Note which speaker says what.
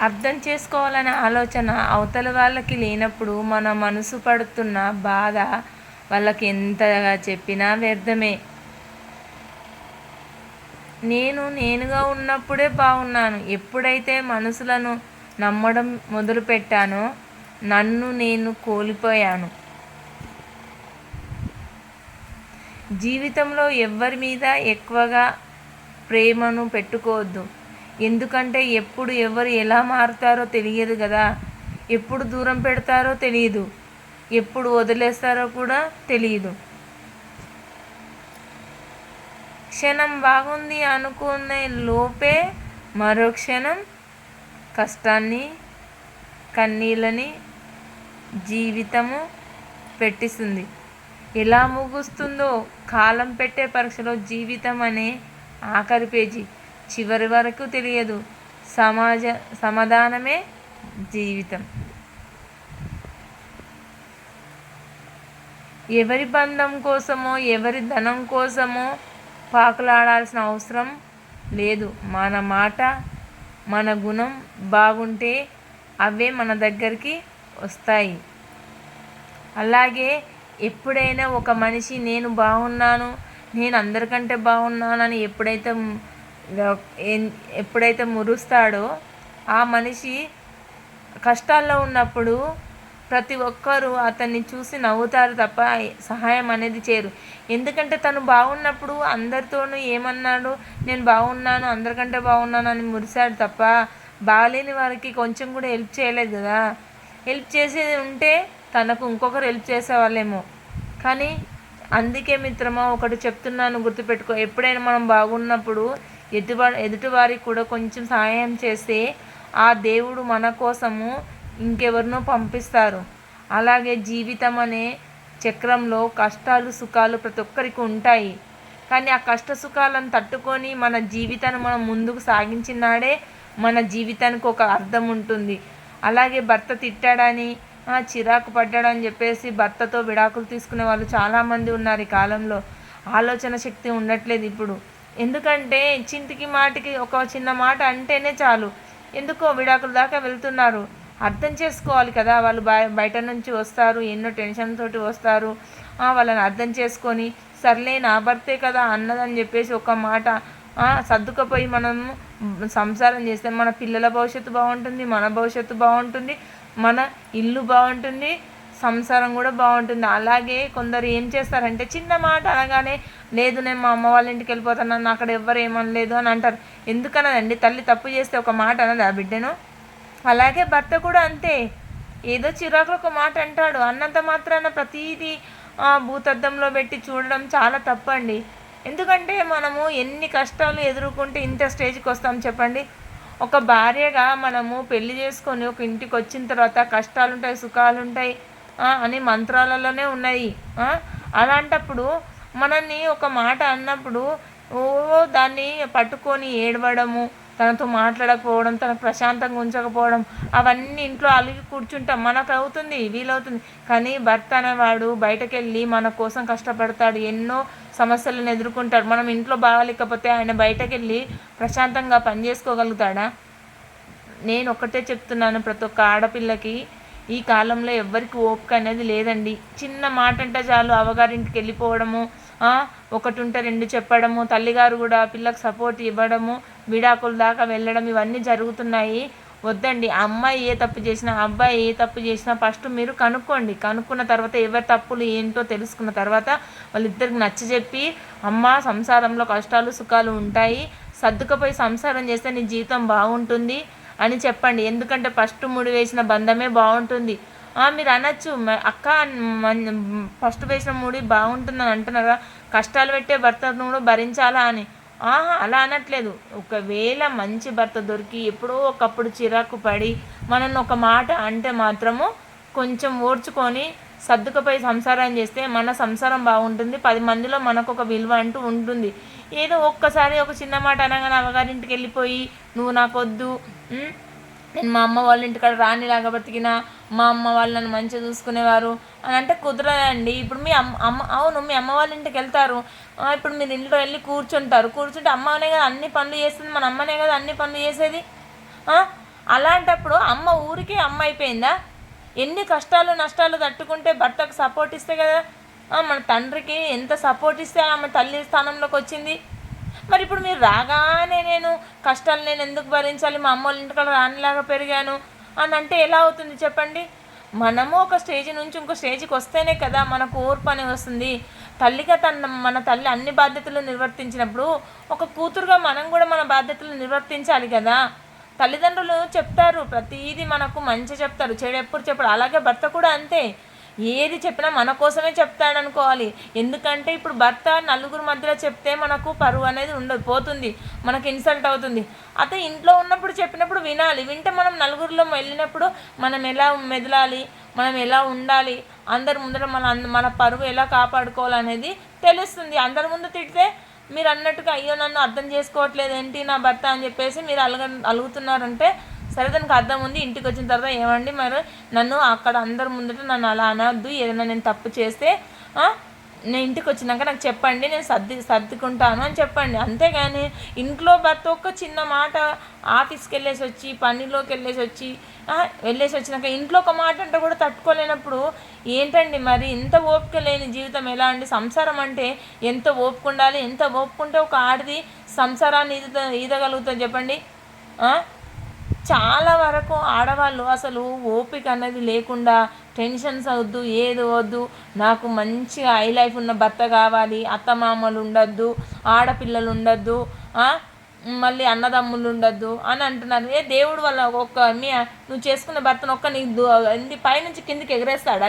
Speaker 1: అర్థం చేసుకోవాలనే ఆలోచన అవతల వాళ్ళకి లేనప్పుడు మన మనసు పడుతున్న బాధ వాళ్ళకి ఎంతగా చెప్పినా వ్యర్థమే. నేనుగా ఉన్నప్పుడే బాగున్నాను. ఎప్పుడైతే మనసులను నమ్మడం మొదలుపెట్టానో నన్ను నేను కోల్పోయాను. జీవితంలో ఎవ్వరి మీద ఎక్కువగా ప్రేమను పెట్టుకోవద్దు. ఎందుకంటే ఎప్పుడు ఎవరు ఎలా మారుతారో తెలియదు కదా. ఎప్పుడు దూరం పెడతారో తెలియదు, ఎప్పుడు వదిలేస్తారో కూడా తెలియదు. క్షణం బాగుంది అనుకునే లోపే మరో క్షణం కష్టాన్ని, కన్నీళ్ళని జీవితము పెట్టిస్తుంది. ఎలా ముగుస్తుందో కాలం పెట్టే పరీక్షలో జీవితం అనే ఆఖరి పేజీ చివరి వరకు తెలియదు. సమాధానమే జీవితం. ఎవరి బంధం కోసమో ఎవరి ధనం కోసమో పాకులాడాల్సిన అవసరం లేదు. మన మాట, మన గుణం బాగుంటే అవే మన దగ్గరికి వస్తాయి. అలాగే ఎప్పుడైనా ఒక మనిషి నేను బాగున్నాను, నేను అందరికంటే బాగున్నానని ఎప్పుడైతే మురుస్తాడో ఆ మనిషి కష్టాల్లో ఉన్నప్పుడు ప్రతి ఒక్కరూ అతన్ని చూసి నవ్వుతారు తప్ప సహాయం అనేది చేయరు. ఎందుకంటే తను బాగున్నప్పుడు అందరితోనూ ఏమన్నాడు, నేను బాగున్నాను, అందరికంటే బాగున్నాను అని మురిశాడు తప్ప బాగాలేని వారికి కొంచెం కూడా హెల్ప్ చేయలేదు కదా. హెల్ప్ చేసేది ఉంటే తనకు ఇంకొకరు హెల్ప్ చేసేవాళ్ళేమో. కానీ అందుకే మిత్రమా ఒకటి చెప్తున్నాను, గుర్తుపెట్టుకో. ఎప్పుడైనా మనం బాగున్నప్పుడు ఎదుటివారికి కూడా కొంచెం సహాయం చేస్తే ఆ దేవుడు మన కోసము ఇంకెవరినో పంపిస్తారు. అలాగే జీవితం అనే చక్రంలో కష్టాలు సుఖాలు ప్రతి ఒక్కరికి ఉంటాయి. కానీ ఆ కష్ట సుఖాలను తట్టుకొని మన జీవితాన్ని మనం ముందుకు సాగించినాడే మన జీవితానికి ఒక అర్థం ఉంటుంది. అలాగే భర్త తిట్టాడని చిరాకు పడ్డాడని చెప్పేసి భర్తతో విడాకులు తీసుకునే వాళ్ళు చాలామంది ఉన్నారు ఈ కాలంలో. ఆలోచన శక్తి ఉండట్లేదు ఇప్పుడు. ఎందుకంటే చింటికి మాటికి ఒక చిన్న మాట అంటేనే చాలు ఎందుకో విడాకుల దాకా వెళ్తున్నారు. అర్థం చేసుకోవాలి కదా. వాళ్ళు బయట నుంచి వస్తారు, ఎన్నో టెన్షన్ తోటి వస్తారు. వాళ్ళని అర్థం చేసుకొని సర్లే నా భర్తే కదా అన్నదని చెప్పేసి ఒక మాట సర్దుకపోయి మనము సంసారం చేస్తే మన పిల్లల భవిష్యత్తు బాగుంటుంది, మన భవిష్యత్తు బాగుంటుంది, మన ఇల్లు బాగుంటుంది, సంసారం కూడా బాగుంటుంది. అలాగే కొందరు ఏం చేస్తారంటే చిన్న మాట అనగానే లేదు నేను మా అమ్మ వాళ్ళ ఇంటికి వెళ్ళిపోతాను, నన్ను అక్కడ ఎవ్వరు ఏమనలేదు అని అంటారు. ఎందుకన్నదండి? తల్లి తప్పు చేస్తే ఒక మాట అన్నది ఆ బిడ్డను. అలాగే భర్త కూడా అంతే. ఏదో చిరాకులో ఒక మాట అంటాడు, అన్నంత మాత్రాన ప్రతీది భూతద్దంలో పెట్టి చూడడం చాలా తప్పండి. ఎందుకంటే మనము ఎన్ని కష్టాలు ఎదుర్కొంటే ఇంత స్టేజ్కి వస్తాం చెప్పండి. ఒక భార్యగా మనము పెళ్లి చేసుకొని ఒక ఇంటికి వచ్చిన తర్వాత కష్టాలు ఉంటాయి, సుఖాలు ఉంటాయి అని మంత్రాలలోనే ఉన్నాయి. అలాంటప్పుడు మనల్ని ఒక మాట అన్నప్పుడు దాన్ని పట్టుకొని ఏడవడము, తనతో మాట్లాడకపోవడం, తనకు ప్రశాంతంగా ఉంచకపోవడం, అవన్నీ ఇంట్లో అలిగి కూర్చుంటాం. మనకు అవుతుంది, వీలవుతుంది. కానీ భర్త అనేవాడు బయటకు వెళ్ళి మన కోసం కష్టపడతాడు, ఎన్నో సమస్యలను ఎదుర్కొంటాడు. మనం ఇంట్లో బాగాలేకపోతే ఆయన బయటకు వెళ్ళి ప్రశాంతంగా పని చేసుకోగలుగుతాడా? నేను ఒకటే చెప్తున్నాను ప్రతి ఒక్క ఆడపిల్లకి, ఈ కాలంలో ఎవ్వరికి ఓపిక అనేది లేదండి. చిన్న మాట అంటే చాలు అవ్వగారింటికి వెళ్ళిపోవడము, ఒకటి ఉంటే రెండు చెప్పడము, తల్లిగారు కూడా పిల్లకు సపోర్ట్ ఇవ్వడము, విడాకుల దాకా వెళ్ళడం, ఇవన్నీ జరుగుతున్నాయి. వద్దండి. అమ్మాయి ఏ తప్పు చేసినా, అబ్బాయి ఏ తప్పు చేసినా ఫస్ట్ మీరు కనుక్కోండి. కనుక్కున్న తర్వాత ఎవరి తప్పులు ఏంటో తెలుసుకున్న తర్వాత వాళ్ళిద్దరికి నచ్చజెప్పి, అమ్మ సంసారంలో కష్టాలు సుఖాలు ఉంటాయి, సర్దుకపోయి సంసారం చేస్తే నీ జీవితం బాగుంటుంది అని చెప్పండి. ఎందుకంటే ఫస్ట్ ముడి వేసిన బంధమే బాగుంటుంది. మీరు అనొచ్చు, అక్క ఫస్ట్ వేసిన ముడి బాగుంటుందని అంటున్నారా, కష్టాలు పెట్టే భర్తను కూడా భరించాలా అని. అలా అనట్లేదు. ఒకవేళ మంచి భర్త దొరికి ఎప్పుడో ఒకప్పుడు చిరాకు పడి మనల్ని ఒక మాట అంటే మాత్రము కొంచెం ఓర్చుకొని సర్దుకుపోయి సంసారం చేస్తే మన సంసారం బాగుంటుంది, 10 మందిలో మనకు ఒక విలువ అంటూ ఉంటుంది. ఏదో ఒక్కసారి ఒక చిన్న మాట అనగానే అవ్వగారింటికి వెళ్ళిపోయి నువ్వు నాకొద్దు, నేను మా అమ్మ వాళ్ళ ఇంటికాడ రానిలాగా బ్రతికినా, మా అమ్మ వాళ్ళు నన్ను మంచిగా చూసుకునేవారు అని అంటే కుదరదండి. ఇప్పుడు మీ అవును మీ అమ్మ వాళ్ళ ఇంటికి వెళ్తారు, ఇప్పుడు మీరు ఇంట్లో వెళ్ళి కూర్చుంటే అమ్మనే కదా అన్ని పనులు చేస్తుంది, మన అమ్మనే కదా అన్ని పనులు చేసేది. అలాంటప్పుడు అమ్మ ఊరికే అమ్మ అయిపోయిందా? ఎన్ని కష్టాలు నష్టాలు తట్టుకుంటే భర్తకు సపోర్ట్ ఇస్తే కదా మన తండ్రికి ఎంత సపోర్ట్ ఇస్తే ఆమె తల్లి స్థానంలోకి వచ్చింది. మరి ఇప్పుడు మీరు రాగానే నేను కష్టాలు నేను ఎందుకు భరించాలి, మా అమ్మ వాళ్ళ ఇంటికాడ రానిలాగా పెరిగాను అని అంటే ఎలా అవుతుంది చెప్పండి? మనము ఒక స్టేజ్ నుంచి ఇంకో స్టేజ్కి వస్తేనే కదా మనకు ఓర్పు అనేది వస్తుంది. తల్లిగా మన తల్లి అన్ని బాధ్యతలు నిర్వర్తించినప్పుడు ఒక కూతురుగా మనం కూడా మన బాధ్యతలు నిర్వర్తించాలి కదా. తల్లిదండ్రులు చెప్తారు, ప్రతిదీ మనకు మంచి చెప్తారు, చెడు ఎప్పుడు చెప్పారు. అలాగే భర్త కూడా అంతే, ఏది చెప్పినా మన కోసమే చెప్తాడనుకోవాలి. ఎందుకంటే ఇప్పుడు భర్త నలుగురు మధ్యలో చెప్తే మనకు పరువు అనేది ఉండదు, పోతుంది, మనకు ఇన్సల్ట్ అవుతుంది. అదే ఇంట్లో ఉన్నప్పుడు చెప్పినప్పుడు వినాలి. వింటే మనం నలుగురిలో వెళ్ళినప్పుడు మనం ఎలా మెదలాలి, మనం ఎలా ఉండాలి, అందరి ముందర మన పరువు ఎలా కాపాడుకోవాలనేది తెలుస్తుంది. అందరి ముందు తిడితే మీరు అన్నట్టుగా అయ్యో నన్ను అర్థం చేసుకోవట్లేదు ఏంటి నా భర్త అని చెప్పేసి మీరు అలుగుతున్నారంటే సరే, దానికి అర్థం ఉంది. ఇంటికి వచ్చిన తర్వాత ఏమండి మరి నన్ను అక్కడ అందరి ముందట నన్ను అలా అనొద్దు, ఏదైనా నేను తప్పు చేస్తే నేను ఇంటికి వచ్చినాక నాకు చెప్పండి, నేను సర్దుకుంటాను అని చెప్పండి. అంతేగాని ఇంట్లో భర్త ఒక్క చిన్న మాట, ఆఫీస్కి వెళ్ళేసి వచ్చి పనిలోకి వెళ్ళేసి వచ్చినాక ఇంట్లో ఒక మాట అంటే కూడా తట్టుకోలేనప్పుడు ఏంటండి మరి ఇంత ఓపిక లేని జీవితం ఎలా అండి? సంసారం అంటే ఎంత ఓపిక ఉండాలి, ఎంత ఓపుకుంటే ఒక ఆడది సంసారాన్ని ఈదగలుగుతుంది చెప్పండి. చాలా వరకు ఆడవాళ్ళు అసలు ఓపిక అనేది లేకుండా టెన్షన్స్ వద్దు, ఏది వద్దు, నాకు మంచిగా హై లైఫ్ ఉన్న భర్త కావాలి, అత్తమామలు ఉండొద్దు, ఆడపిల్లలు ఉండొద్దు, మళ్ళీ అన్నదమ్ములు ఉండొద్దు అని అంటున్నారు. దేవుడు వల్ల నువ్వు చేసుకున్న భర్తను నీకు పైనుంచి కిందికి ఎగరేస్తాడా?